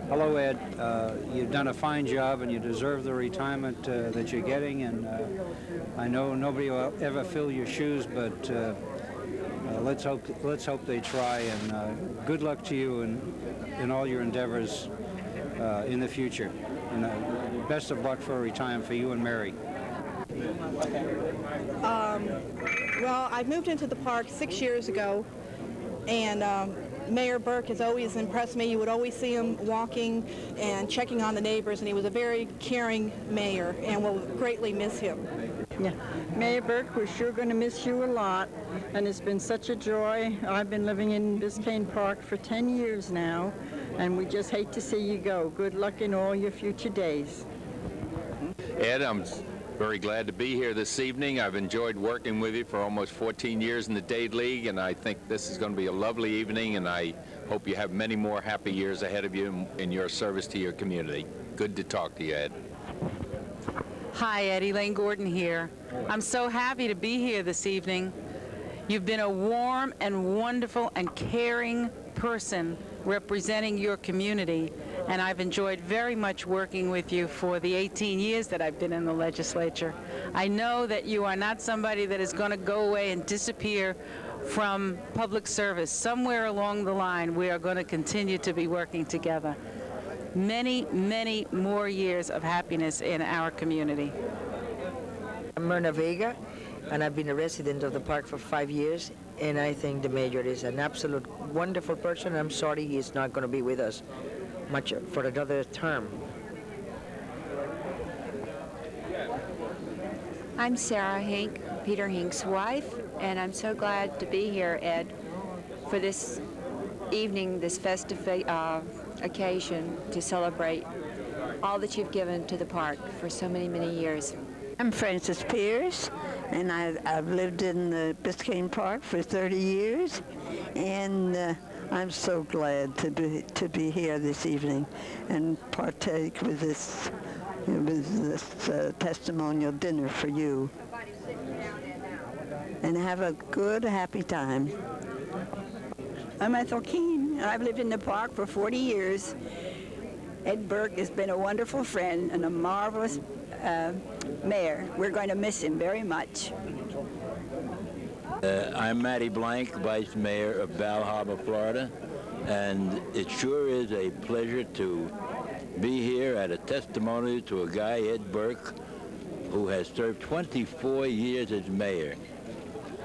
Hello, Ed. You've done a fine job, and you deserve the retirement that you're getting. And I know nobody will ever fill your shoes, but let's hope they try. And good luck to you in all your endeavors in the future. And best of luck for retirement for you and Mary. Well, I moved into the park 6 years ago, and Mayor Burke has always impressed me. You would always see him walking and checking on the neighbors, and he was a very caring mayor, and we'll greatly miss him. Yeah, Mayor Burke, we're sure going to miss you a lot, and it's been such a joy. I've been living in Biscayne Park for 10 years now, and we just hate to see you go. Good luck in all your future days. Ed, I'm very glad to be here this evening. I've enjoyed working with you for almost 14 years in the Dade League, and I think this is going to be a lovely evening, and I hope you have many more happy years ahead of you in your service to your community. Good to talk to you, Ed. Hi, Ed. Elaine Gordon here. I'm so happy to be here this evening. You've been a warm and wonderful and caring person representing your community, and I've enjoyed very much working with you for the 18 years that I've been in the legislature. I know that you are not somebody that is going to go away and disappear from public service. Somewhere along the line, we are going to continue to be working together. Many, many more years of happiness in our community. I'm Myrna Vega, and I've been a resident of the park for 5 years, and I think the mayor is an absolute wonderful person. I'm sorry he's not going to be with us much for another term. I'm Sarah Hink, Peter Hink's wife, and I'm so glad to be here, Ed, for this evening, this festive occasion to celebrate all that you've given to the park for so many, many years. I'm Frances Pierce, and I've lived in Biscayne Park for 30 years, and I'm so glad to be here this evening and partake with this testimonial dinner for you, and have a good, happy time. I'm Ethel Keene, and I've lived in the park for 40 years. Ed Burke has been a wonderful friend and a marvelous mayor. We're going to miss him very much. I'm Matty Blank, Vice Mayor of Bal Harbor, Florida, and it sure is a pleasure to be here at a testimony to a guy, Ed Burke, who has served 24 years as mayor.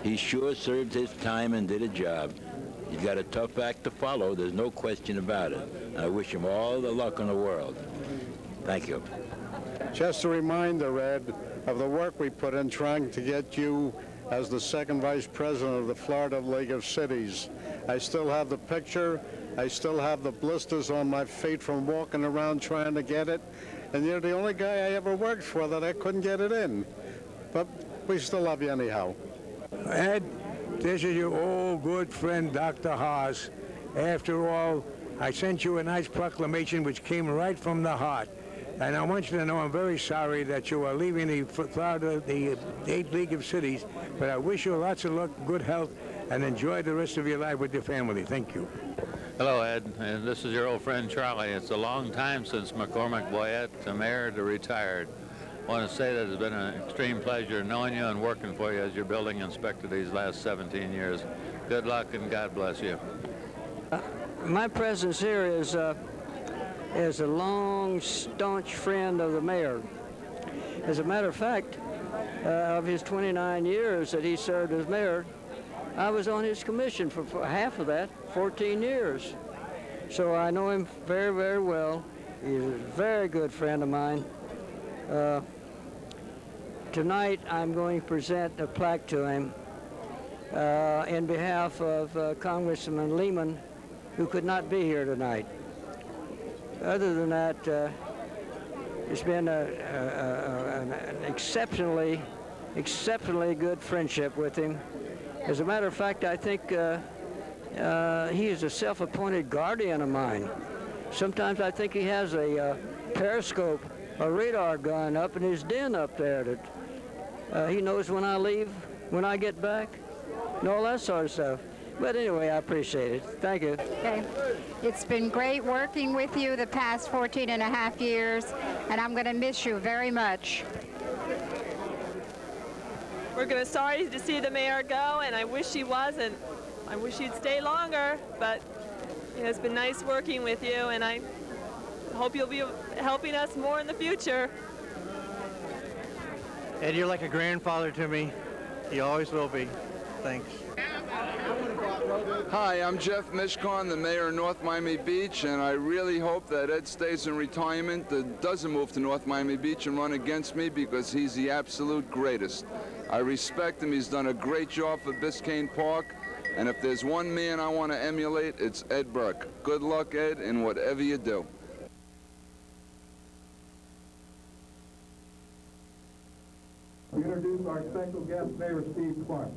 He sure served his time and did a job. He's got a tough act to follow, there's no question about it. I wish him all the luck in the world. Thank you. Just a reminder, Ed, of the work we put in trying to get you as the second vice president of the Florida League of Cities. I still have the picture. I still have the blisters on my feet from walking around trying to get it. And you're the only guy I ever worked for that I couldn't get it in. But we still love you anyhow. Ed, this is your old good friend, Dr. Haas. After all, I sent you a nice proclamation which came right from the heart. And I want you to know I'm very sorry that you are leaving the Dade League of Cities, but I wish you lots of luck, good health, and enjoy the rest of your life with your family. Thank you. Hello, Ed, and this is your old friend Charlie. It's a long time since McCormick Boyette, the mayor, to retired. I want to say that it's been an extreme pleasure knowing you and working for you as your building inspector these last 17 years. Good luck and God bless you. My presence here is a long, staunch friend of the mayor. As a matter of fact, of his 29 years that he served as mayor, I was on his commission for half of that, 14 years. So I know him very, very well. He's a very good friend of mine. Tonight I'm going to present a plaque to him in behalf of Congressman Lehman, who could not be here tonight. Other than that, it's been an exceptionally good friendship with him. As a matter of fact, I think he is a self-appointed guardian of mine. Sometimes I think he has a periscope, a radar gun up in his den up there that he knows when I leave, when I get back, and all that sort of stuff. But anyway, I appreciate it. Thank you. Okay. It's been great working with you the past 14 and a half years, and I'm going to miss you very much. We're sorry to see the mayor go, and I wish he wasn't. I wish he'd stay longer, but it's been nice working with you, and I hope you'll be helping us more in the future. Ed, you're like a grandfather to me. You always will be. Thanks. Hi, I'm Jeff Mishkon, the mayor of North Miami Beach, and I really hope that Ed stays in retirement, that doesn't move to North Miami Beach and run against me, because he's the absolute greatest. I respect him. He's done a great job for Biscayne Park, and if there's one man I want to emulate, it's Ed Burke. Good luck, Ed, in whatever you do. We introduce our special guest, Mayor Steve Clark.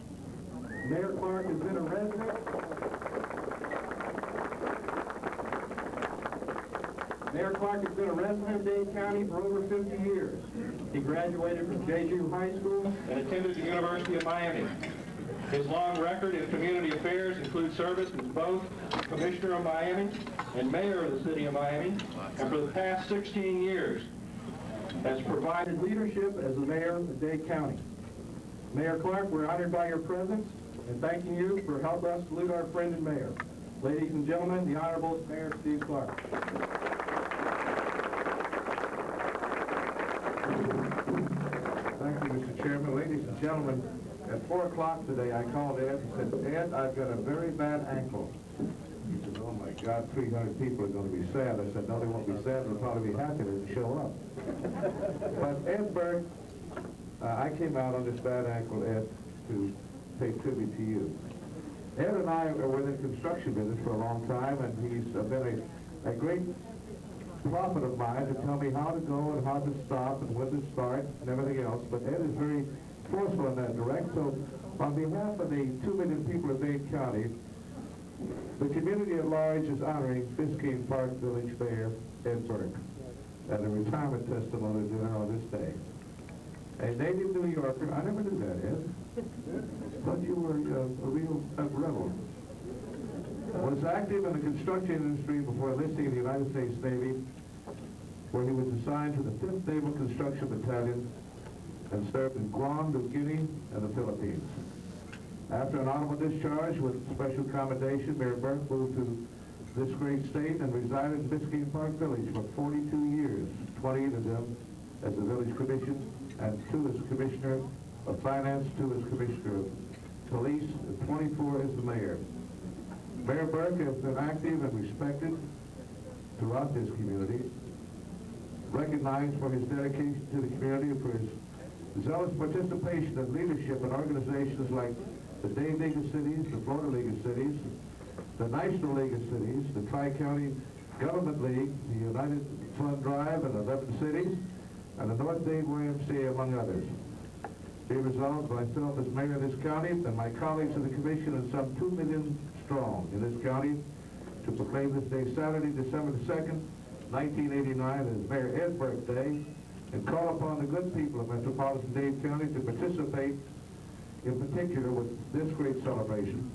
Mayor Clark has been a resident. Mayor Clark has been a resident of Dade County for over 50 years. He graduated from JU High School and attended the University of Miami. His long record in community affairs includes service as both Commissioner of Miami and Mayor of the City of Miami, and for the past 16 years has provided leadership as the Mayor of Dade County. Mayor Clark, we're honored by your presence and thanking you for helping us salute our friend and mayor. Ladies and gentlemen, the Honorable Mayor Steve Clark. Thank you, Mr. Chairman. Ladies and gentlemen, at 4 o'clock today, I called Ed and said, Ed, I've got a very bad ankle. He said, oh my God, 300 people are going to be sad. I said, no, they won't be sad. They'll probably be happy to show up. But Ed Burke, I came out on this bad ankle, Ed, to pay tribute to you. Ed and I were in the construction business for a long time, and he's been a great prophet of mine to tell me how to go and how to stop and when to start and everything else. But Ed is very forceful in that direct. So on behalf of the 2 million people of Dade County, the community at large is honoring Biscayne Park Village Mayor Ed Burke at a retirement testimonial dinner on this day. A native New Yorker, I never knew that, Ed. Thought you were a real rebel. Was active in the construction industry before enlisting in the United States Navy, where he was assigned to the 5th Naval Construction Battalion and served in Guam, New Guinea, and the Philippines. After an honorable discharge with special commendation, Mayor Burke moved to this great state and resided in Biscayne Park Village for 42 years, 28 of them as the village commission, and 2 as Commissioner of Finance, 2 as Commissioner of Police, and 24 as the Mayor. Mayor Burke has been active and respected throughout this community, recognized for his dedication to the community, for his zealous participation and leadership in organizations like the Dade League of Cities, the Florida League of Cities, the National League of Cities, the Tri-County Government League, the United Fund Drive in 11 cities, and the North Dade YMCA, among others. Be resolved, myself as mayor of this county and my colleagues of the commission and some 2 million strong in this county to proclaim this day Saturday, December the 2nd, 1989 as Mayor Ed Burke Day, and call upon the good people of metropolitan Dade County to participate in particular with this great celebration.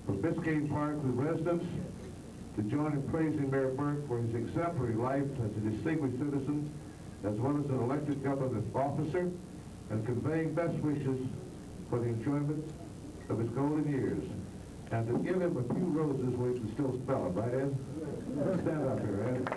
From Biscayne Park with residents to join in praising Mayor Burke for his exemplary life as a distinguished citizen, as well as an elected government officer, and conveying best wishes for the enjoyment of his golden years. And to give him a few roses where you can still spell them, right, Ed? Stand up here, Ed.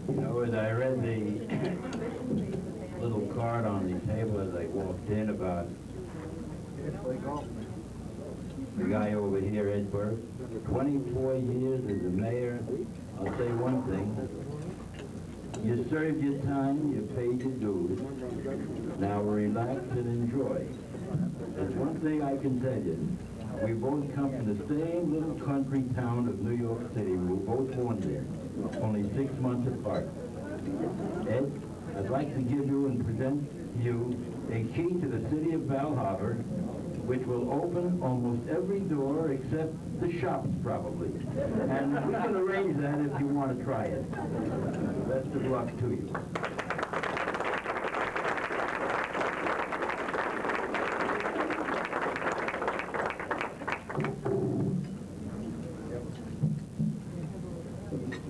You know, as I read the little card on the table as I walked in about the guy over here, Ed Burke, 24 years as a mayor, I'll say one thing. You served your time, you paid your dues. Now relax and enjoy. There's one thing I can tell you. We both come from the same little country town of New York City. We were both born there, only 6 months apart. Ed, I'd like to give you and present you a key to the city of Val Harbor which will open almost every door except the shops, probably. And we can arrange that if you want to try it. Best of luck to you.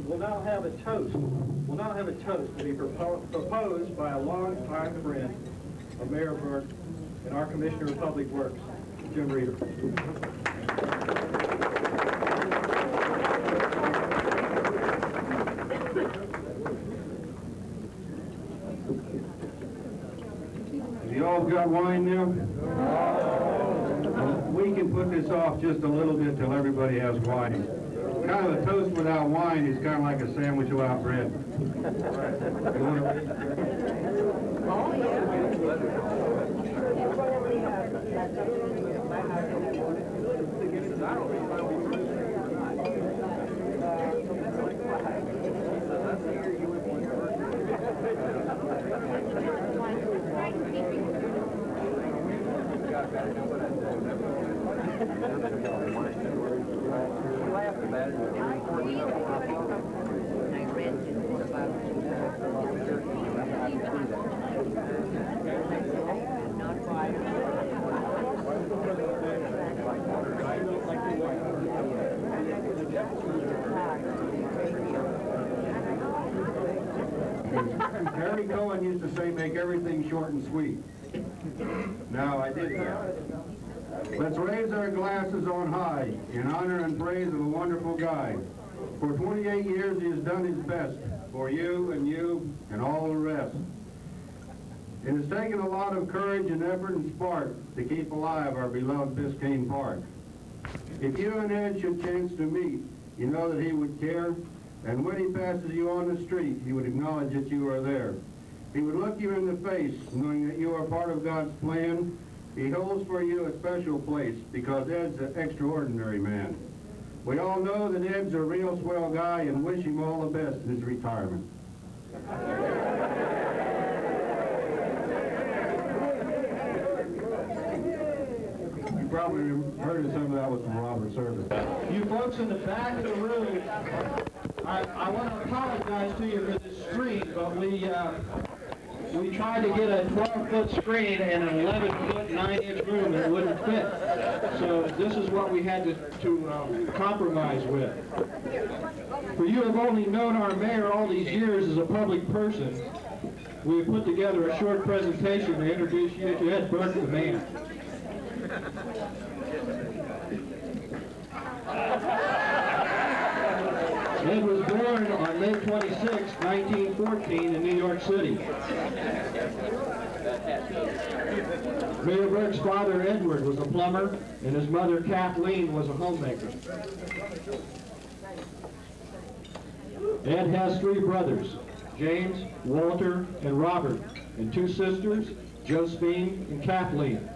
We'll now have a toast. We'll now have a toast to be proposed by a longtime friend of Mayor Burke and our Commissioner of Public Works, Jim Reeder. Have you all got wine now? We can put this off just a little bit till everybody has wine. Kind of a toast without wine is kind of like a sandwich without bread. Harry Cohen used to say, make everything short and sweet. Now, I did that. Let's raise our glasses on high in honor and praise of a wonderful guy. For 28 years, he has done his best for you and all the rest. It has taken a lot of courage and effort and spark to keep alive our beloved Biscayne Park. If you and Ed should chance to meet, you know that he would care, and when he passes you on the street, he would acknowledge that you are there. He would look you in the face, knowing that you are part of God's plan. He holds for you a special place because Ed's an extraordinary man. We all know that Ed's a real swell guy and wish him all the best in his retirement. You probably heard of some of that was from Robert Service. You folks in the back of the room, I want to apologize to you for this screen, but we tried to get a 12-foot screen in an 11-foot, 9-inch room that wouldn't fit. So this is what we had to compromise with. For you have only known our mayor all these years as a public person, we have put together a short presentation to introduce you to Ed Burke, the man. Ed was born on May 26, 1914 in New York City. Mayor Burke's father, Edward, was a plumber, and his mother, Kathleen, was a homemaker. Ed has 3 brothers, James, Walter, and Robert, and 2 sisters, Josephine and Kathleen.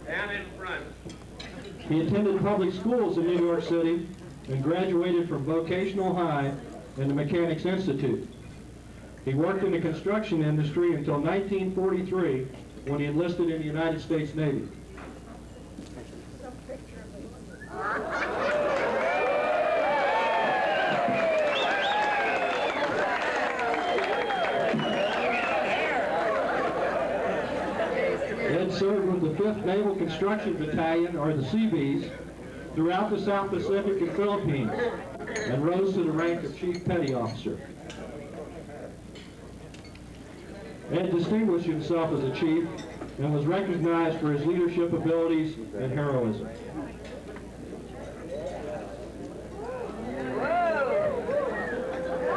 Down in front. He attended public schools in New York City and graduated from Vocational High and the Mechanics Institute. He worked in the construction industry until 1943 when he enlisted in the United States Navy. Ed served with the 5th Naval Construction Battalion, or the Seabees, throughout the South Pacific and Philippines, and rose to the rank of Chief Petty Officer. Ed distinguished himself as a chief and was recognized for his leadership abilities and heroism.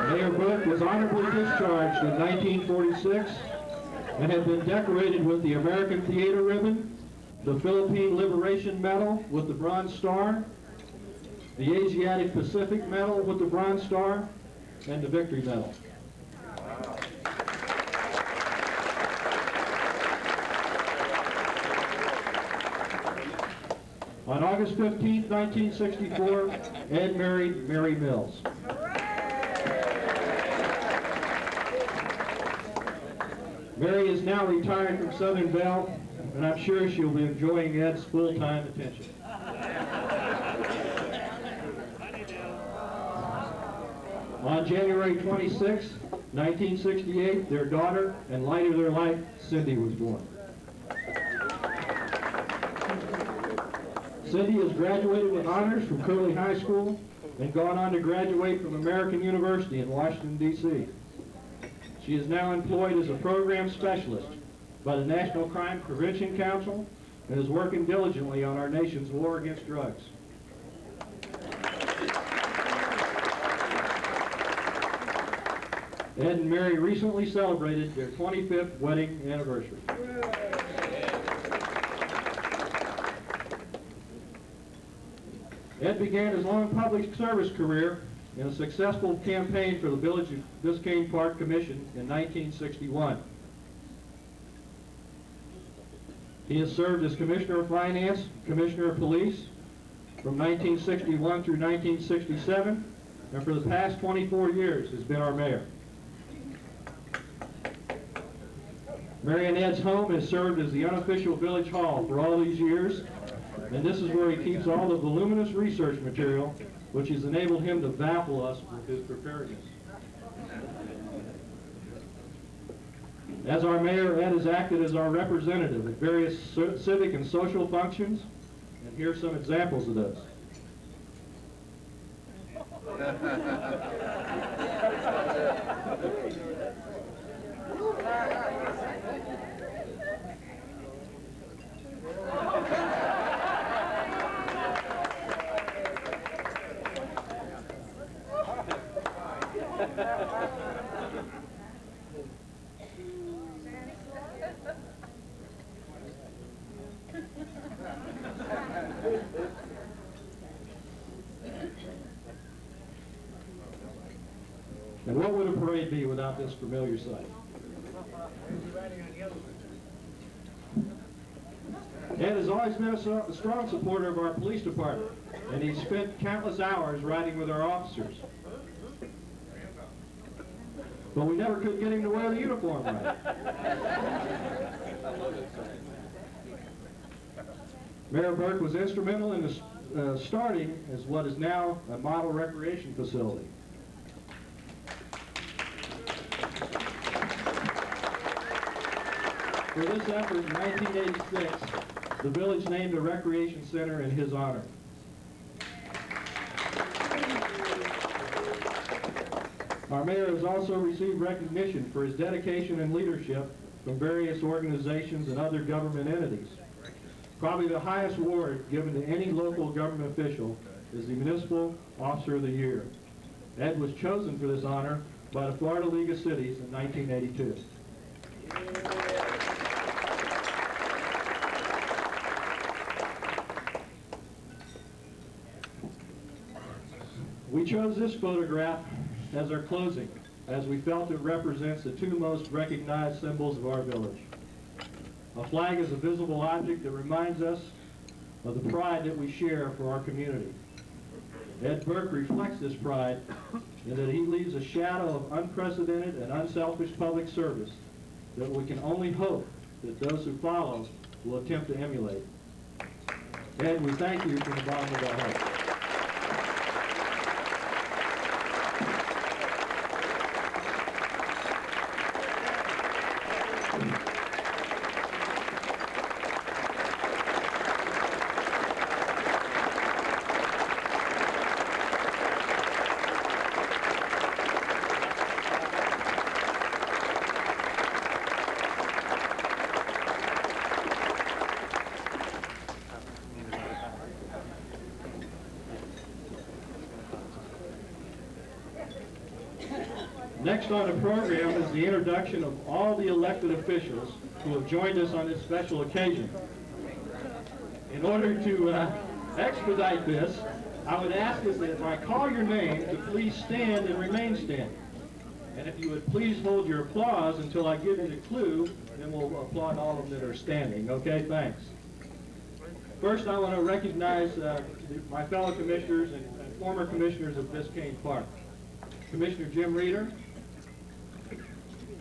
Mayor Burke was honorably discharged in 1946 and had been decorated with the American Theater Ribbon, the Philippine Liberation Medal with the Bronze Star, the Asiatic Pacific Medal with the Bronze Star, and the Victory Medal. On August 15, 1964, Ed married Mary Mills. Mary is now retired from Southern Bell, and I'm sure she'll be enjoying Ed's full-time attention. On January 26, 1968, their daughter and light of their life, Cindy, was born. Cindy has graduated with honors from Curley High School and gone on to graduate from American University in Washington, D.C. She is now employed as a program specialist by the National Crime Prevention Council and is working diligently on our nation's war against drugs. Ed and Mary recently celebrated their 25th wedding anniversary. Ed began his long public service career in a successful campaign for the Village of Biscayne Park Commission in 1961. He has served as Commissioner of Finance, Commissioner of Police from 1961 through 1967, and for the past 24 years has been our mayor. Mary and Ed's home has served as the unofficial village hall for all these years, and this is where he keeps all the voluminous research material which has enabled him to baffle us with his preparedness. As our mayor, Ed has acted as our representative at various civic and social functions, and here's some examples of those. And what would a parade be without this familiar sight? Ed has always been a strong supporter of our police department, and he's spent countless hours riding with our officers. But we never could get him to wear the uniform right. Mayor Burke was instrumental in starting as what is now a model recreation facility. For this effort in 1986, the village named a recreation center in his honor. Our mayor has also received recognition for his dedication and leadership from various organizations and other government entities. Probably the highest award given to any local government official is the Municipal Officer of the Year. Ed was chosen for this honor by the Florida League of Cities in 1982. We chose this photograph as our closing, as we felt it represents the two most recognized symbols of our village. A flag is a visible object that reminds us of the pride that we share for our community. Ed Burke reflects this pride in that he leaves a shadow of unprecedented and unselfish public service that we can only hope that those who follow will attempt to emulate. Ed, we thank you from the bottom of our hearts. Next on the program is the introduction of all the elected officials who have joined us on this special occasion. In order to expedite this, I would ask us that if I call your name to please stand and remain standing. And if you would please hold your applause until I give you the clue, then we'll applaud all of them that are standing. Okay, thanks. First, I want to recognize my fellow commissioners and former commissioners of Biscayne Park. Commissioner Jim Reeder,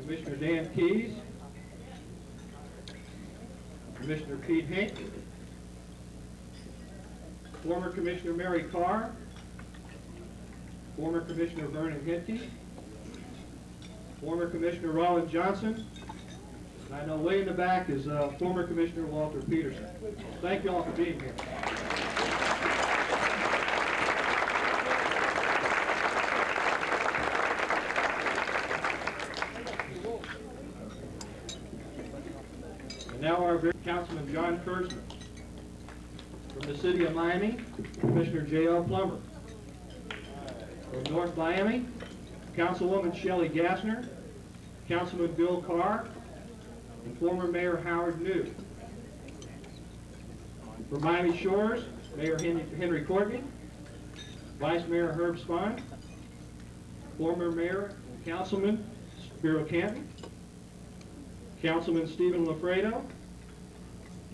Commissioner Dan Keyes, Commissioner Pete Hink, former Commissioner Mary Carr, former Commissioner Vernon Hinke, former Commissioner Roland Johnson, and I know way in the back is former Commissioner Walter Peterson. Thank you all for being here. And now our very Councilman John Kurtzman. From the City of Miami, Commissioner J.L. Plummer. From North Miami, Councilwoman Shelley Gassner, Councilman Bill Carr, and former Mayor Howard New. From Miami Shores, Mayor Henry Courtney, Vice Mayor Herb Spahn, former Mayor and Councilman Spiro Canton, Councilman Stephen Lafredo,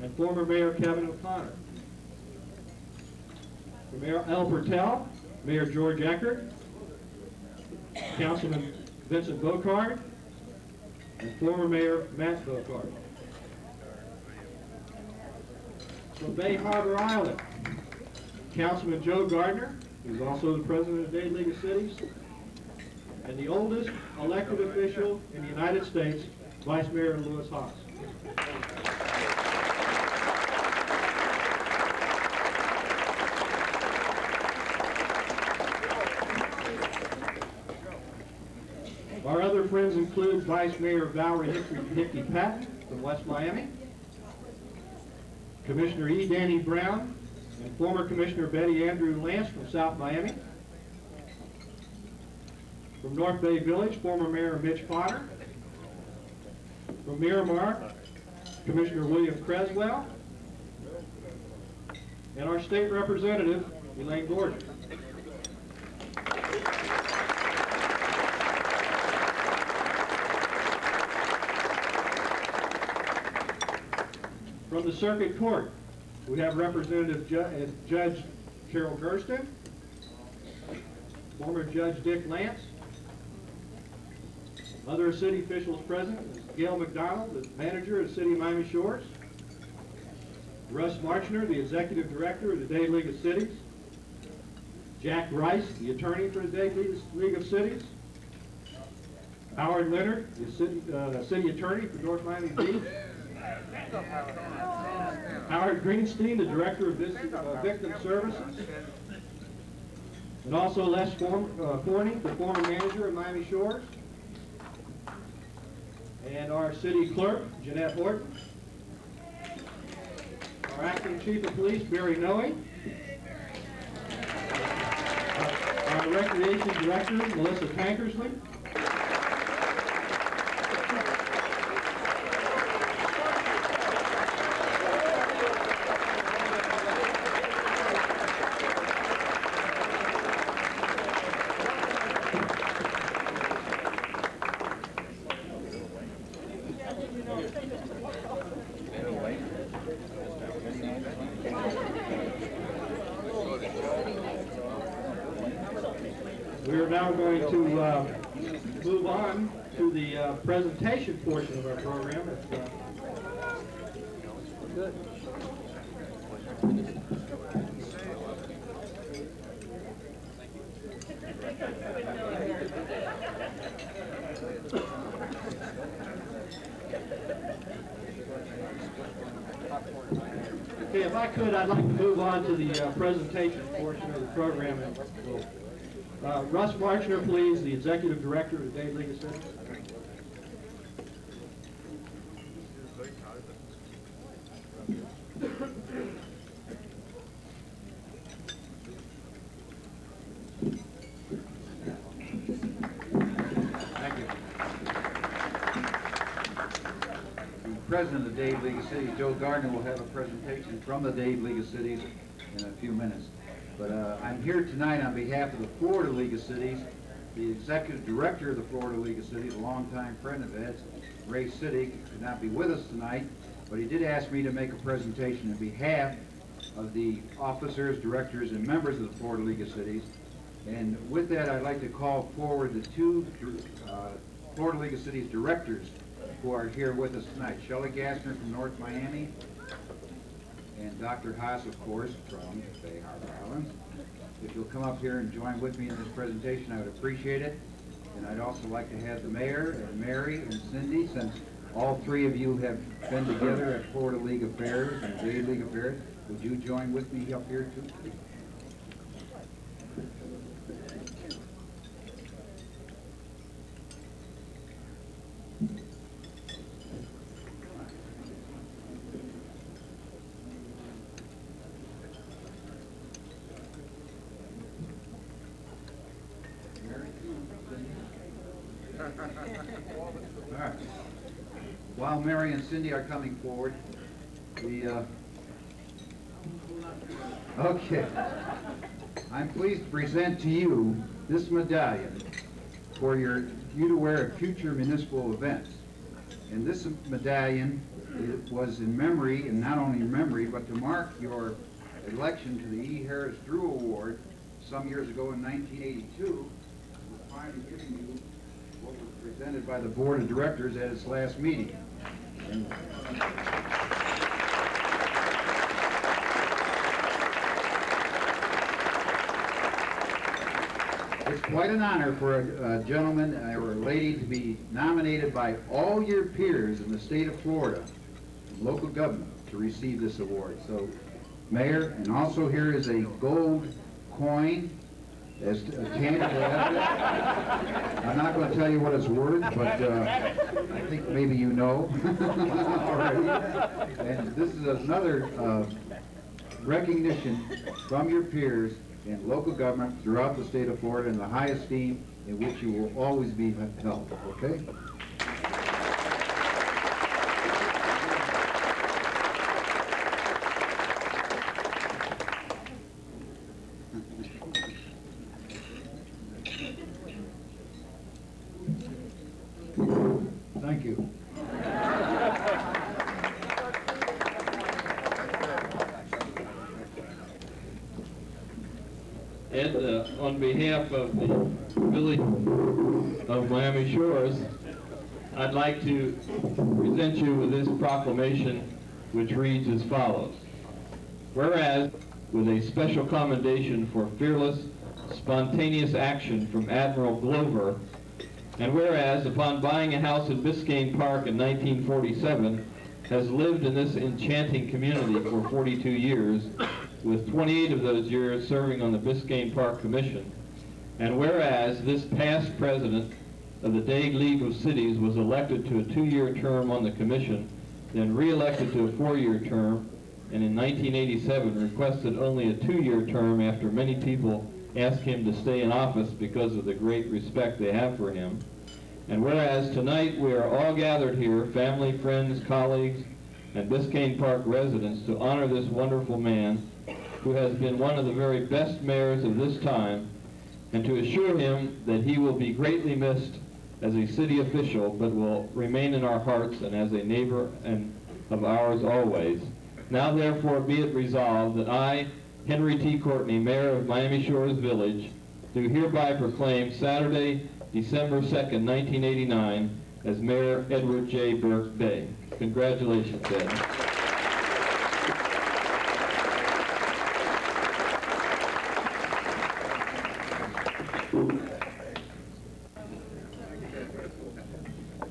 and former Mayor Kevin O'Connor. From Mayor El Pertel, Mayor George Eckert, Councilman Vincent Bocard, and former Mayor Matt Bocard. From Bay Harbor Island, Councilman Joe Gardner, who's also the president of the Dade League of Cities, and the oldest elected official in the United States, Vice Mayor Lewis Haas. Our other friends include Vice Mayor Valerie Hickey Patton from West Miami, Commissioner E. Danny Brown, and former Commissioner Betty Andrew Lance from South Miami. From North Bay Village, former Mayor Mitch Potter. From Miramar, Commissioner William Creswell. And our state representative, Elaine Gordon. From the Circuit Court, we have Representative Judge Carol Gersten, former Judge Dick Lance, other city officials present, Gail McDonald, the manager of the City of Miami Shores, Russ Marchner, the executive director of the Dade League of Cities, Jack Rice, the attorney for the Dade League of Cities, Howard Leonard, the city attorney for North Miami Beach, Howard Greenstein, the director of victim services, and also Les Forney, the former manager of Miami Shores, and our city clerk, Jeanette Horton, our acting chief of police, Barry Noe, our recreation director, Melissa Tankersley, we're now going to move on to the presentation portion of our program. Good. Okay, if I could, I'd like to move on to the presentation portion of the program. Russ Marchner, please, the Executive Director of the Dade League of Cities. Thank you. The President of the Dade League of Cities, Joe Gardner, will have a presentation from the Dade League of Cities in a few minutes. But I'm here tonight on behalf of the Florida League of Cities, the Executive Director of the Florida League of Cities, a longtime friend of Ed's, Ray Siddig, could not be with us tonight, but he did ask me to make a presentation on behalf of the officers, directors, and members of the Florida League of Cities. And with that, I'd like to call forward the two Florida League of Cities directors who are here with us tonight. Shelley Gassner from North Miami and Dr. Haas, of course, from Bay Harbor Islands. If you'll come up here and join with me in this presentation, I would appreciate it. And I'd also like to have the mayor and Mary and Cindy, since all three of you have been together at Florida League Affairs and Dade League Affairs, would you join with me up here too, please? All right. While Mary and Cindy are coming forward, okay, I'm pleased to present to you this medallion for you to wear at future municipal events. And this medallion was in memory, and not only in memory, but to mark your election to the E. Harris Drew Award some years ago in 1982. We're finally giving you what was presented by the Board of Directors at its last meeting. And it's quite an honor for a gentleman or a lady to be nominated by all your peers in the state of Florida, local government, to receive this award. So, Mayor, and also here is a gold coin as a tangible evidence. I'm not going to tell you what it's worth, but I think maybe you know already. And this is another recognition from your peers in local government throughout the state of Florida in the high esteem in which you will always be held, okay? Thank you. Ed, on behalf of the Village of Miami Shores, I'd like to present you with this proclamation, which reads as follows. Whereas, with a special commendation for fearless, spontaneous action from Admiral Glover, and whereas, upon buying a house in Biscayne Park in 1947, has lived in this enchanting community for 42 years, with 28 of those years serving on the Biscayne Park Commission. And whereas this past president of the Dade League of Cities was elected to a 2-year term on the commission, then re-elected to a 4-year term, and in 1987 requested only a 2-year term after many people asked him to stay in office because of the great respect they have for him. And whereas tonight we are all gathered here, family, friends, colleagues, and Biscayne Park residents, to honor this wonderful man who has been one of the very best mayors of this time, and to assure him that he will be greatly missed as a city official, but will remain in our hearts and as a neighbor and of ours always. Now therefore be it resolved that I, Henry T. Courtney, Mayor of Miami Shores Village, do hereby proclaim Saturday, December 2nd, 1989, as Mayor Edward J. Burke Day. Congratulations, Ed.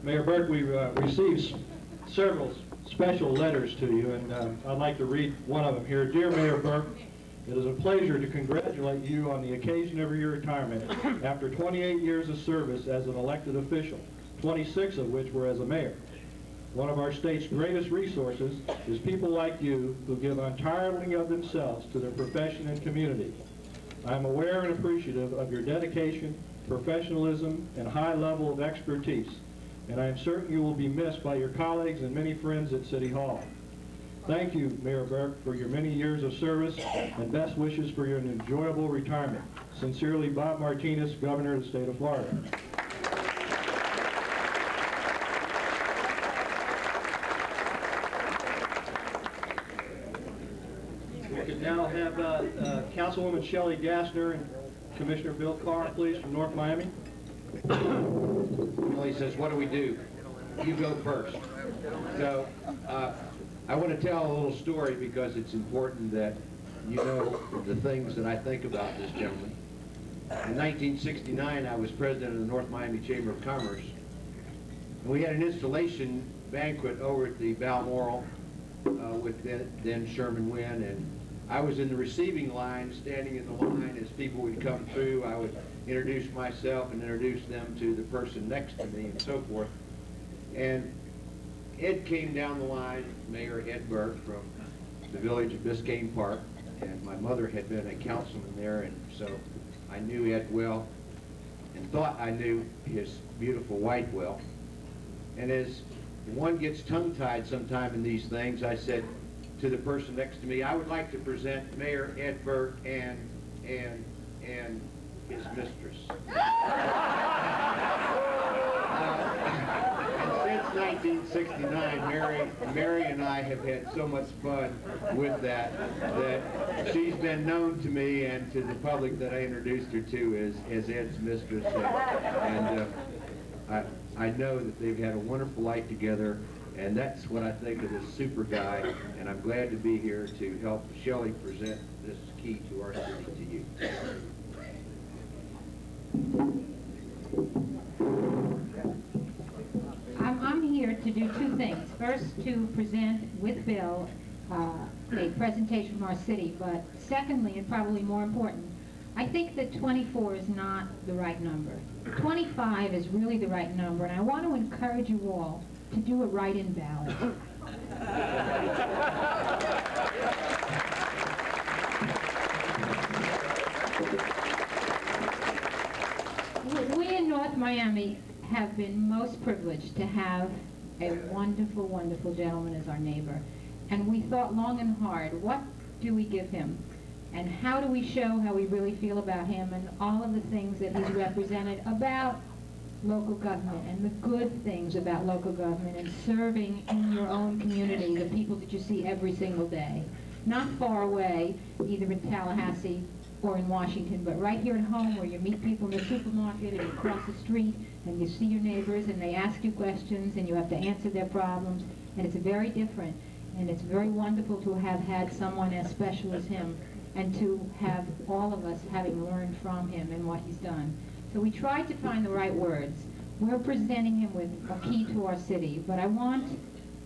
Mayor Burke, we received several special letters to you, and I'd like to read one of them here. Dear Mayor Burke, it is a pleasure to congratulate you on the occasion of your retirement after 28 years of service as an elected official, 26 of which were as a mayor. One of our state's greatest resources is people like you who give entirely of themselves to their profession and community. I am aware and appreciative of your dedication, professionalism, and high level of expertise, and I am certain you will be missed by your colleagues and many friends at City Hall. Thank you, Mayor Burke, for your many years of service, and best wishes for your enjoyable retirement. Sincerely, Bob Martinez, Governor of the State of Florida. We could now have Councilwoman Shelley Gassner and Commissioner Bill Carr, please, from North Miami. Well, he says, what do? You go first. So, I want to tell a little story because it's important that you know the things that I think about this gentleman. In 1969, I was president of the North Miami Chamber of Commerce. And we had an installation banquet over at the Balmoral with then Sherman Wynn, and I was in the receiving line, standing in the line as people would come through. I would introduce myself and introduce them to the person next to me and so forth. And Ed came down the line, Mayor Ed Burke from the Village of Biscayne Park, and my mother had been a councilman there, and so I knew Ed well and thought I knew his beautiful wife well. And as one gets tongue-tied sometime in these things, I said to the person next to me, I would like to present Mayor Ed Burke and his mistress. And since 1969, Mary and I have had so much fun with that she's been known to me and to the public that I introduced her to as Ed's mistress. And I know that they've had a wonderful life together, and that's what I think of this super guy, and I'm glad to be here to help Shelley present this key to our city to you. I'm here to do two things. First, to present with Bill a presentation from our city, but secondly, and probably more important, I think that 24 is not the right number. 25 is really the right number, and I want to encourage you all to do a write-in ballot. We in North Miami have been most privileged to have a wonderful, wonderful gentleman as our neighbor. And we thought long and hard, what do we give him? And how do we show how we really feel about him and all of the things that he's represented about local government and the good things about local government and serving in your own community, the people that you see every single day. Not far away, either in Tallahassee or in Washington, but right here at home where you meet people in the supermarket and you cross the street and you see your neighbors and they ask you questions and you have to answer their problems, and it's very different. And it's very wonderful to have had someone as special as him and to have all of us having learned from him and what he's done. So we tried to find the right words. We're presenting him with a key to our city, but I want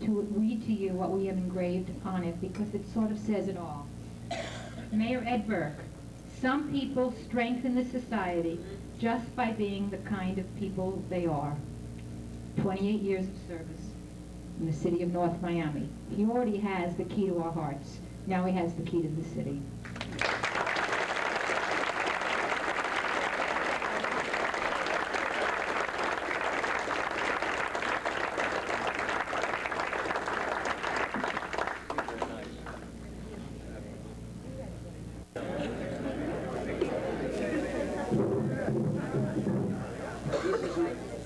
to read to you what we have engraved on it because it sort of says it all. Mayor Ed Burke, some people strengthen the society just by being the kind of people they are. 28 years of service in the city of North Miami. He already has the key to our hearts. Now he has the key to the city.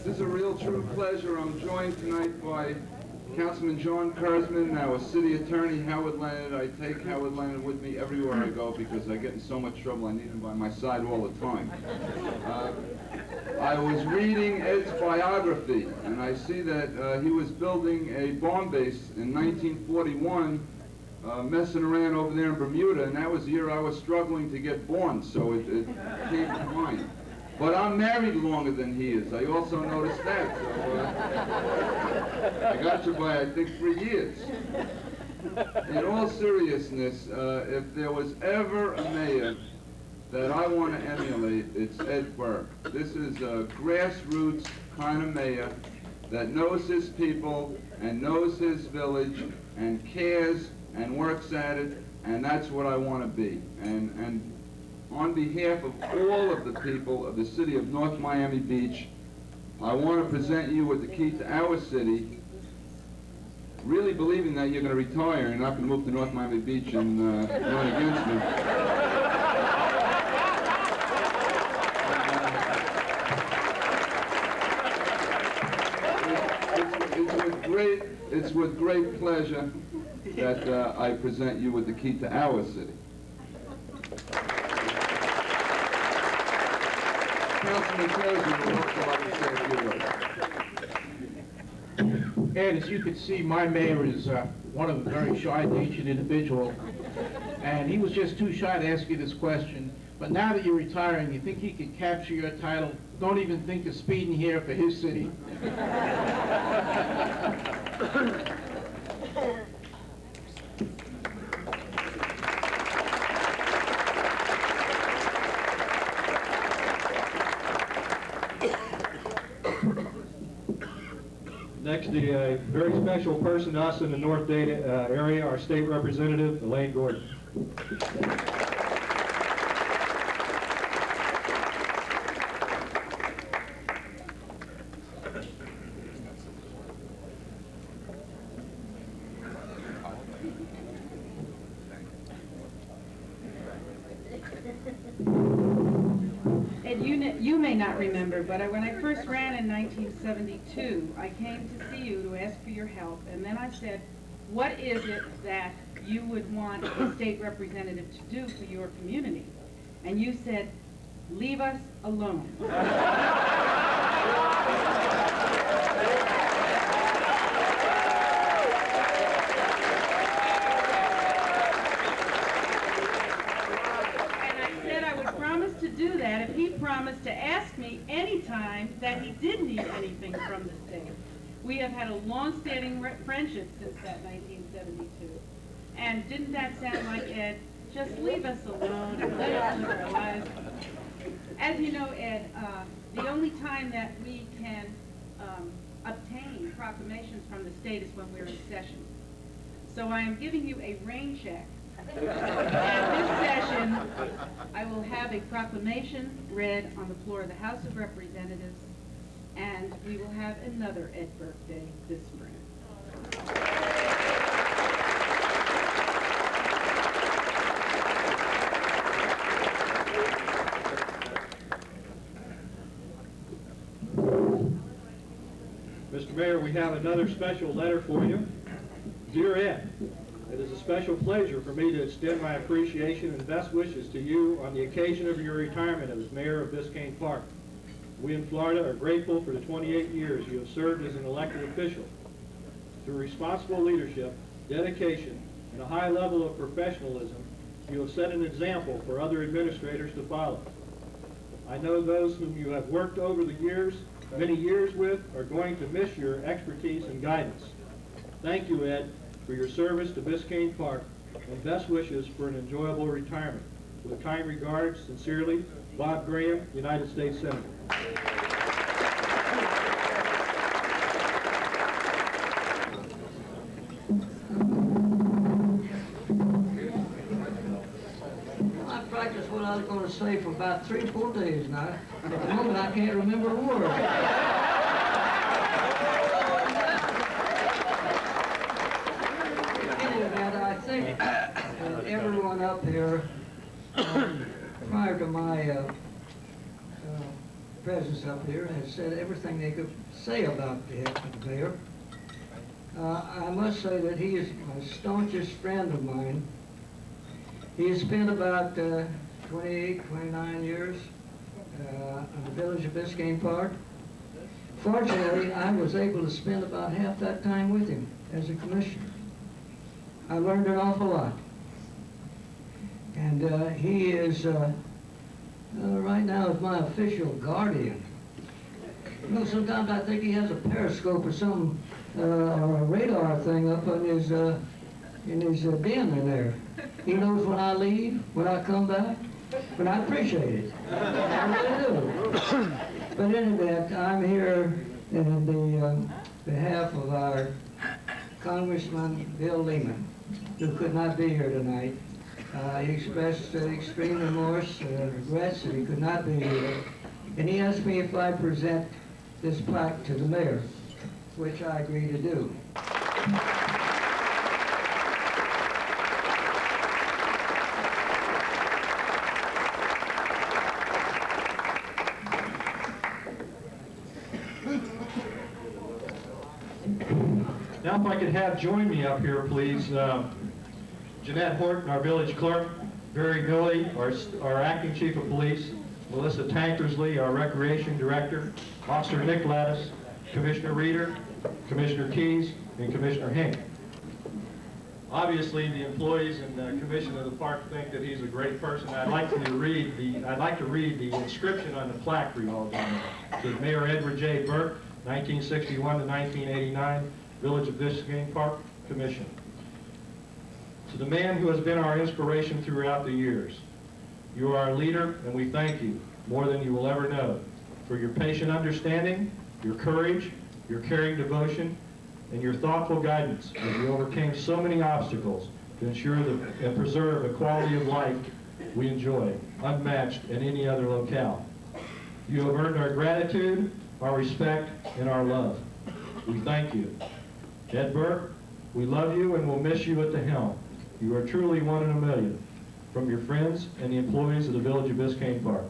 This is a real true pleasure. I'm joined tonight by Councilman John Kurzman, our city attorney, Howard Leonard. I take Howard Leonard with me everywhere I go because I get in so much trouble. I need him by my side all the time. I was reading Ed's biography, and I see that he was building a bomb base in 1941, messing around over there in Bermuda, and that was the year I was struggling to get born, so it came to mind. But I'm married longer than he is. I also noticed that. So, I got you by, I think, 3 years. In all seriousness, if there was ever a mayor that I want to emulate, it's Ed Burke. This is a grassroots kind of mayor that knows his people and knows his village and cares and works at it, and that's what I want to be. And on behalf of all of the people of the city of North Miami Beach, I want to present you with the key to our city, really believing that you're going to retire and not going to move to North Miami Beach and run against me. It's with great pleasure that I present you with the key to our city. Councilman Kurzman will also like to say a few words. Ed, as you could see, my mayor is one of a very shy-natured individual, and he was just too shy to ask you this question. But now that you're retiring, you think he could capture your title? Don't even think of speeding here for his city. Next, a very special person to us in the North Dade area, our state representative, Elaine Gordon. And you may not remember, but when I first ran in 1972, I came to see you to ask for your help, and then I said, what is it that you would want a state representative to do for your community? And you said, leave us alone. To do that if he promised to ask me anytime that he did need anything from the state. We have had a long-standing friendship since that 1972. And didn't that sound like, Ed, just leave us alone and let us live our lives? As you know, Ed, the only time that we can obtain proclamations from the state is when we're in session. So I am giving you a rain check. At this session, I will have a proclamation read on the floor of the House of Representatives, and we will have another Ed Burke Day this spring. Mr. Mayor, we have another special letter for you. Dear Ed, it is a special pleasure for me to extend my appreciation and best wishes to you on the occasion of your retirement as Mayor of Biscayne Park. We in Florida are grateful for the 28 years you have served as an elected official. Through responsible leadership, dedication, and a high level of professionalism, you have set an example for other administrators to follow. I know those whom you have worked over the years, many years with, are going to miss your expertise and guidance. Thank you, Ed, for your service to Biscayne Park, and best wishes for an enjoyable retirement. With kind regards, sincerely, Bob Graham, United States Senator. I practiced what I was going to say for about 3 or 4 days now. At the moment, I can't remember a word. I think everyone up here, prior to my presence up here, has said everything they could say about the mayor. I must say that he is my staunchest friend of mine. He has spent about 28, 29 years in the Village of Biscayne Park. Fortunately, I was able to spend about half that time with him as a commissioner. I learned an awful lot. And he is, right now, is my official guardian. You know, sometimes I think he has a periscope or something, or a radar thing up on his, in his den in there. He knows when I leave, when I come back, but I appreciate it. I really do. But in any event, I'm here in the behalf of our Congressman Bill Lehman, who could not be here tonight. He expressed extreme remorse and regrets that he could not be here. And he asked me if I present this plaque to the mayor, which I agree to do. Now if I could have join me up here, please, Jeanette Horton, our village clerk, Barry Gully, our acting chief of police, Melissa Tankersley, our recreation director, Officer Nick Lattis, Commissioner Reeder, Commissioner Keys, and Commissioner Hink. Obviously, the employees and commission of the park think that he's a great person. I'd like to read the inscription on the plaque for you all, gentlemen. It says, Mayor Edward J. Burke, 1961 to 1989, Village of Biscayne Park Commission. To the man who has been our inspiration throughout the years, you are our leader, and we thank you more than you will ever know for your patient understanding, your courage, your caring devotion, and your thoughtful guidance as you overcame so many obstacles to ensure and preserve a quality of life we enjoy, unmatched in any other locale. You have earned our gratitude, our respect, and our love. We thank you. Ed Burke, we love you and will miss you at the helm. You are truly one in a million. From your friends and the employees of the Village of Biscayne Park.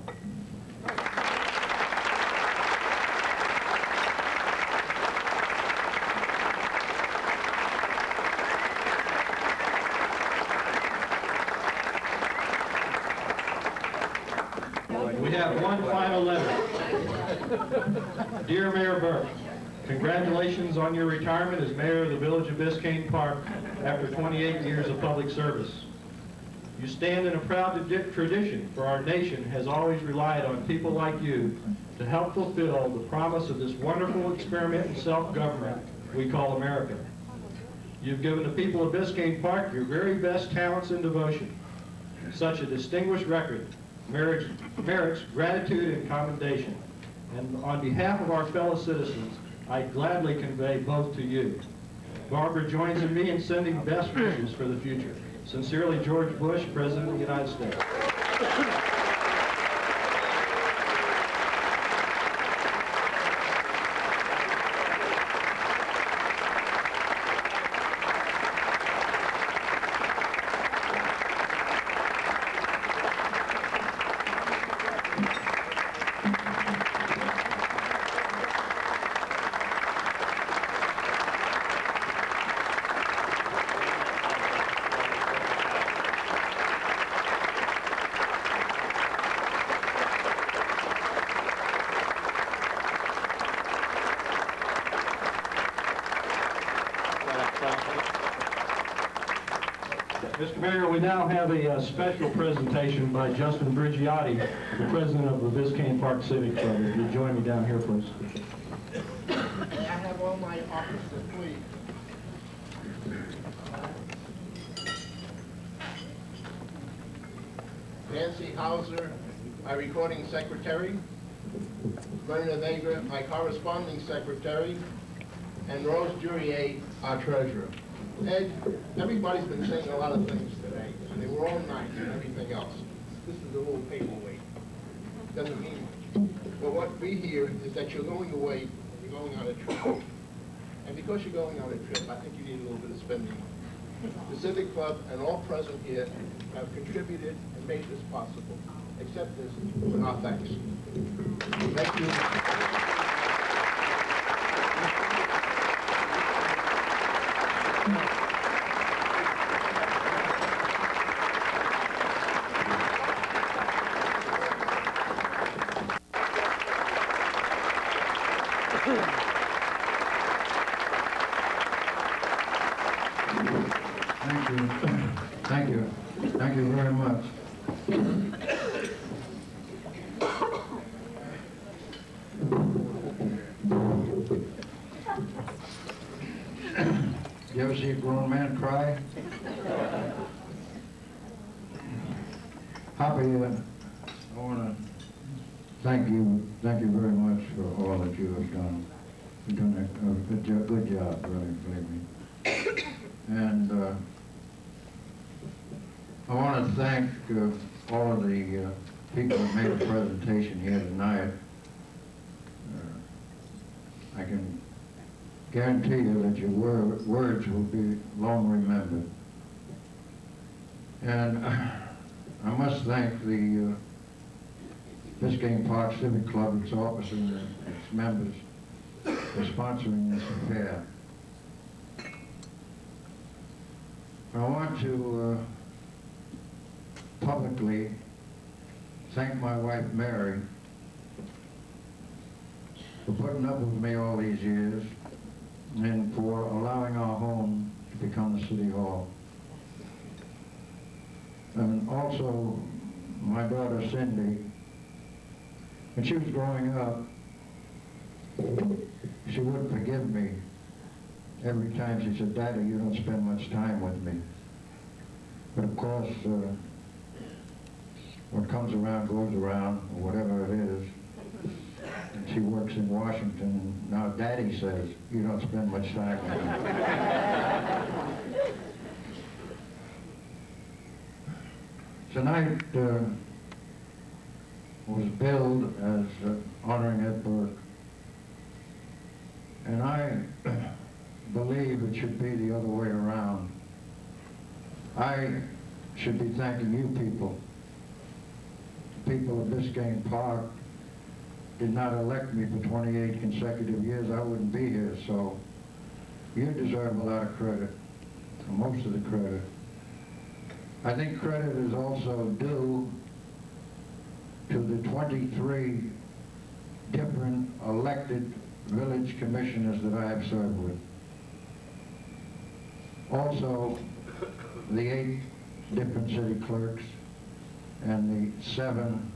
We have one final letter. Dear Mayor Burke, congratulations on your retirement as mayor of the Village of Biscayne Park after 28 years of public service. You stand in a proud tradition, for our nation has always relied on people like you to help fulfill the promise of this wonderful experiment in self-government we call America. You've given the people of Biscayne Park your very best talents and devotion. Such a distinguished record merits gratitude and commendation. And on behalf of our fellow citizens, I gladly convey both to you. Barbara joins in me in sending best wishes for the future. Sincerely, George Bush, President of the United States. Mr. Mayor, we now have a special presentation by Justin Brigiotti, the president of the Biscayne Park Civic Club. If you join me down here, please. I have all my officers, please. Nancy Hauser, my recording secretary. Brenda Vega, my corresponding secretary. And Rose Durier, our treasurer. Ed, everybody's been saying a lot of things today, and they were all nice and everything else. This is a little paperweight. Doesn't mean much. But what we hear is that you're going away, you're going on a trip. And because you're going on a trip, I think you need a little bit of spending money. The Civic Club and all present here have contributed and made this possible. Accept this with our thanks. Thank you. Thank you very much. You ever see a grown man cry? Hoppy, I want to thank you very much for all that you have done. You've done a good job, really, believe me. And I want to thank all of the people that made the presentation here tonight. I can guarantee you that your words will be long remembered. And I must thank the Biscayne Park Civic Club, its officers, and its members for sponsoring this affair. I want to publicly thank my wife Mary for putting up with me all these years and for allowing our home to become the City Hall. And also, my daughter Cindy, when she was growing up, she wouldn't forgive me every time she said, "Daddy, you don't spend much time with me." But of course, what comes around goes around, or whatever it is. And she works in Washington, and now Daddy says, "You don't spend much time with me." Tonight was billed as honoring Ed Burke. And I believe it should be the other way around. I should be thanking you people. The people of Biscayne Park did not elect me for 28 consecutive years. I wouldn't be here, so you deserve a lot of credit, most of the credit. I think credit is also due to the 23 different elected village commissioners that I have served with. Also, the 8 different city clerks and the 7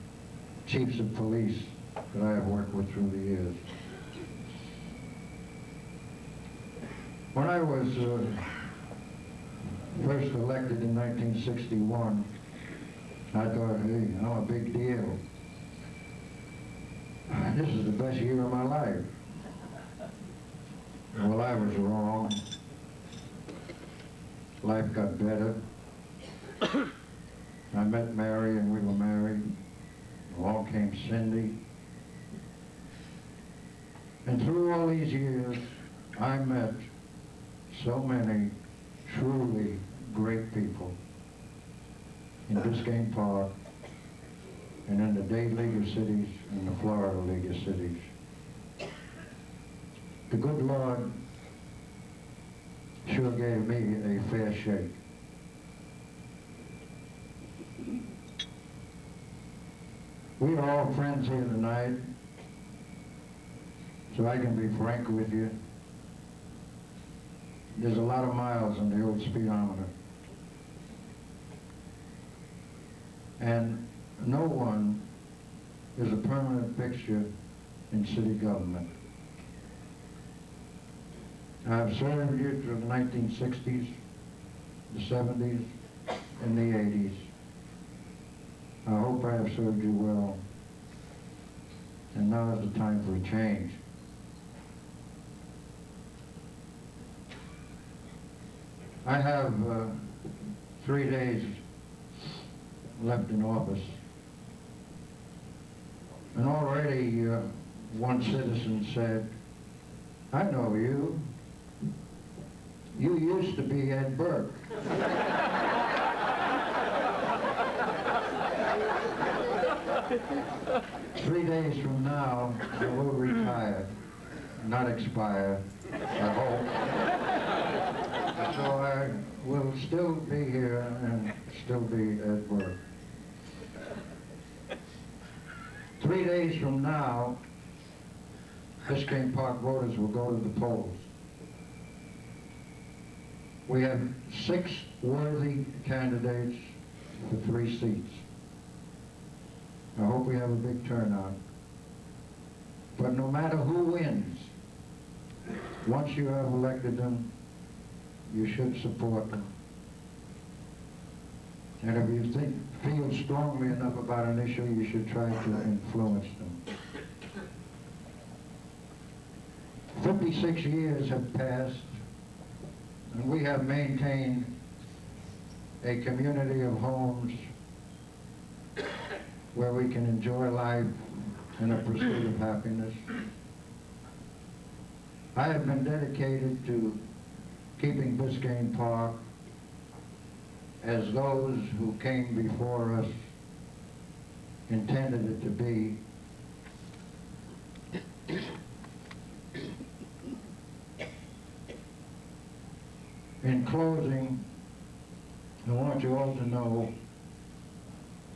chiefs of police that I have worked with through the years. When I was first elected in 1961, I thought, hey, I'm a big deal. This is the best year of my life. Well, I was wrong. Life got better. I met Mary and we were married. Along came Cindy. And through all these years, I met so many truly great people in Biscayne Park and in the Dade League of Cities and the Florida League of Cities. The good Lord sure gave me a fair shake. We are all friends here tonight, so I can be frank with you. There's a lot of miles on the old speedometer. And no one is a permanent fixture in city government. I've served you through the 1960s, the 70s, and the 80s. I hope I have served you well. And now is the time for a change. I have 3 days left in office. And already one citizen said, "I know you. You used to be Ed Burke." 3 days from now, I will retire, not expire, I hope. So I will still be here and still be Ed Burke. 3 days from now, Biscayne Park voters will go to the polls. We have 6 worthy candidates for 3 seats. I hope we have a big turnout. But no matter who wins, once you have elected them, you should support them. And if you feel strongly enough about an issue, you should try to influence them. 56 years have passed, and we have maintained a community of homes where we can enjoy life in a pursuit of happiness. I have been dedicated to keeping Biscayne Park as those who came before us intended it to be. In closing, I want you all to know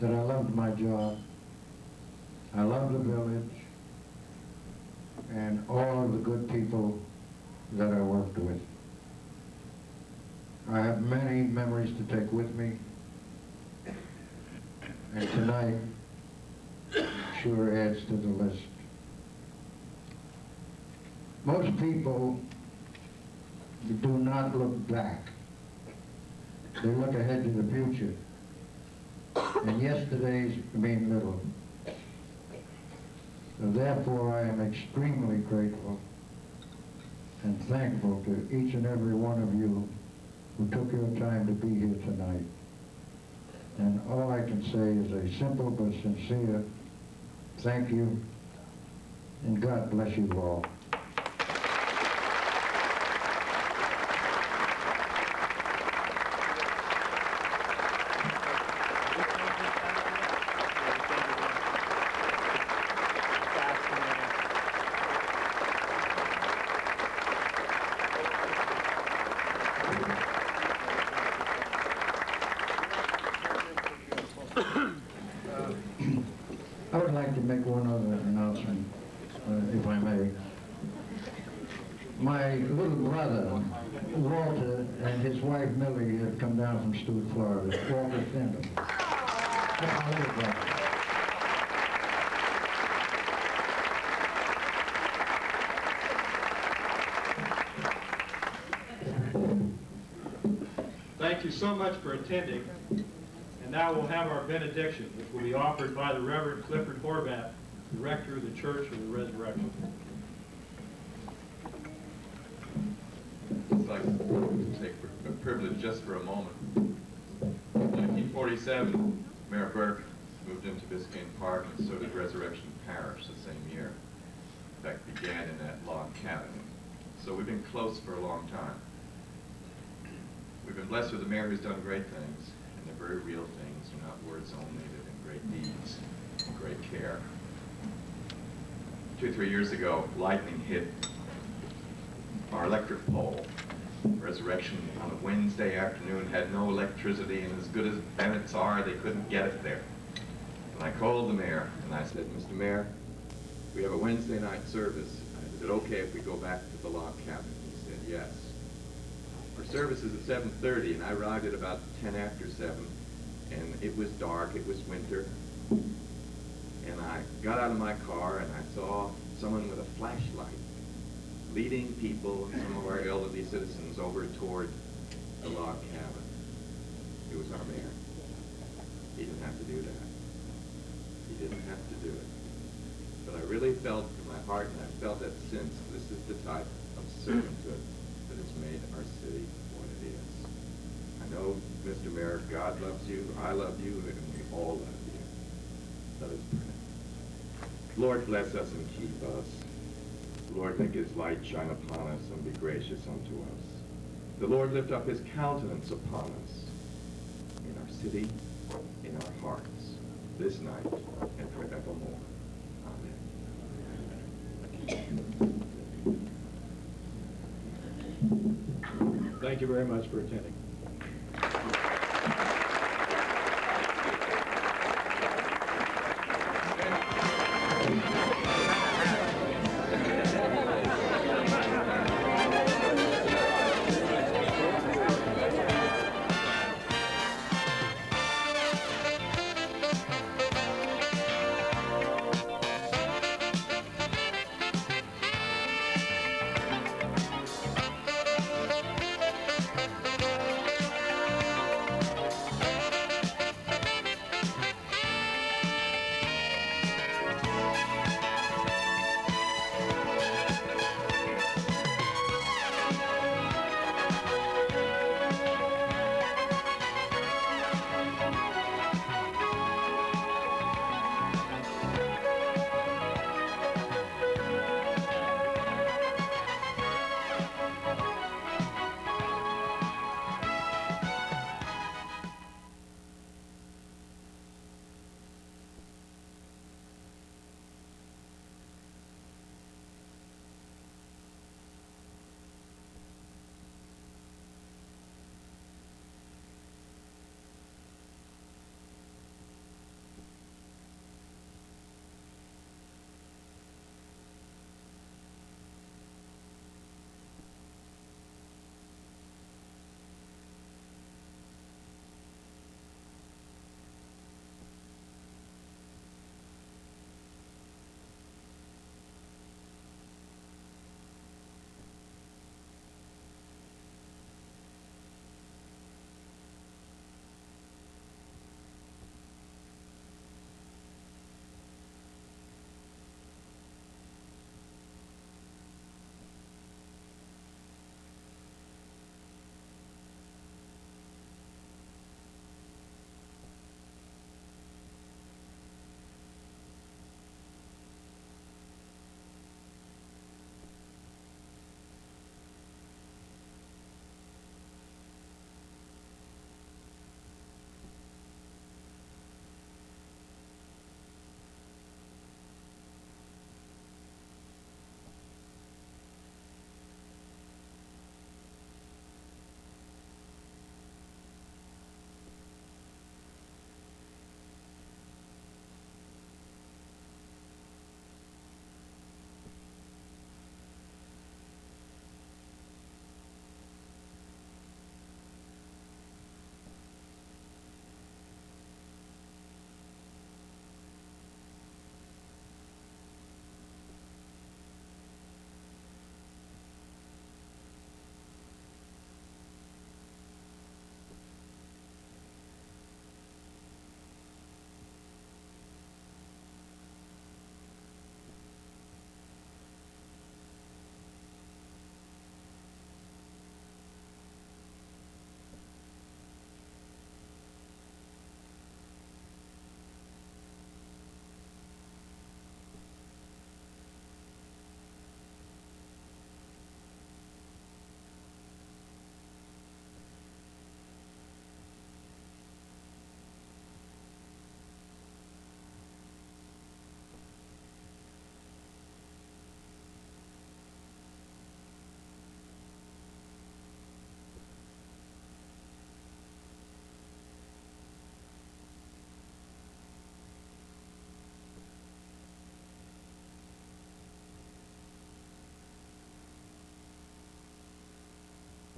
that I loved my job. I love the village. and all of the good people that I worked with. I have many memories to take with me, and tonight sure adds to the list. Most people do not look back. They look ahead to the future. And yesterday's mean little. So therefore, I am extremely grateful and thankful to each and every one of you who took your time to be here tonight. And all I can say is a simple but sincere thank you, and God bless you all. I would like to make one other announcement, if I may. My little brother, Walter, and his wife, Millie, have come down from Stewart, Florida. Walter Fenton. That's my little brother. Thank you so much for attending. And now we'll have our benediction, which will be offered by the Reverend Clifford Horvath, the rector of the Church of the Resurrection. I'd like to take a privilege just for a moment. In 1947, Mayor Burke moved into Biscayne Park, and so did Resurrection Parish the same year. In fact, began in that log cabin. So we've been close for a long time. We've been blessed with a mayor who's done great things, and they're very real things. They're not words only, they've been great deeds and great care. 2 or 3 years ago, lightning hit our electric pole. Resurrection on a Wednesday afternoon had no electricity, and as good as Bennett's are, they couldn't get it there. And I called the mayor, and I said, Mr. Mayor, we have a Wednesday night service. Is it okay if we go back to the log cabin? He said, yes. Our service is at 7:30, and I arrived at about 10 after 7, and it was dark, it was winter. And I got out of my car, and I saw someone with a flashlight leading people and some of our elderly citizens over toward the log cabin. It was our mayor. He didn't have to do that. He didn't have to do it. But I really felt in my heart, and I felt that since, this is the type of servanthood that has made our city what it is. I know, Mr. Mayor, God loves you, I love you, and we all love you. Let us pray. Lord, bless us and keep us. Lord, make his light shine upon us and be gracious unto us. The Lord lift up his countenance upon us in our city, in our hearts, this night and forevermore. Amen. Thank you very much for attending.